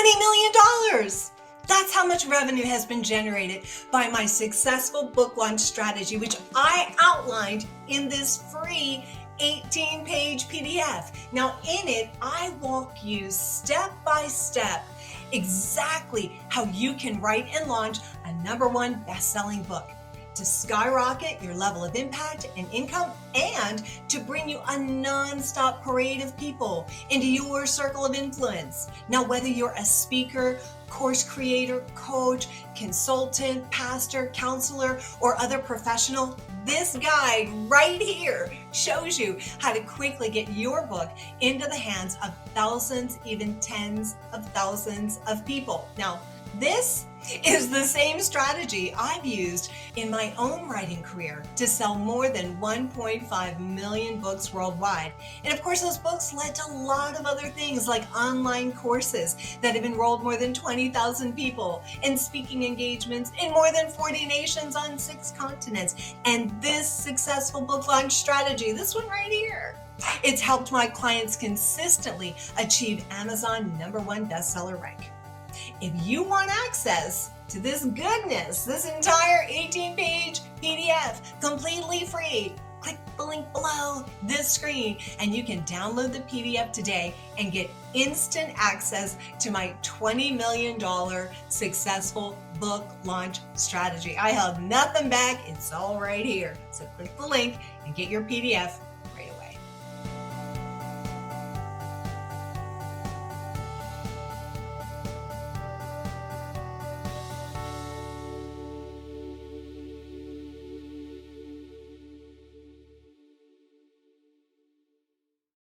$20 million. That's how much revenue has been generated by my successful book launch strategy, which I outlined in this free 18-page PDF. Now, in it, I walk you step by step exactly how you can write and launch a #1 best-selling book to skyrocket your level of impact and income, and to bring you a non-stop parade of people into your circle of influence. Now, whether you're a speaker, course creator, coach, consultant, pastor, counselor, or other professional, this guide right here shows you how to quickly get your book into the hands of thousands, even tens of thousands of people. Now, this is the same strategy I've used in my own writing career to sell more than 1.5 million books worldwide. And of course, those books led to a lot of other things like online courses that have enrolled more than 20,000 people, and speaking engagements in more than 40 nations on 6 continents. And this successful book launch strategy, this one right here, it's helped my clients consistently achieve Amazon #1 bestseller rank. If you want access to this goodness, this entire 18-page PDF, completely free, click the link below this screen and you can download the PDF today and get instant access to my $20 million successful book launch strategy. I held nothing back. It's all right here. So click the link and get your PDF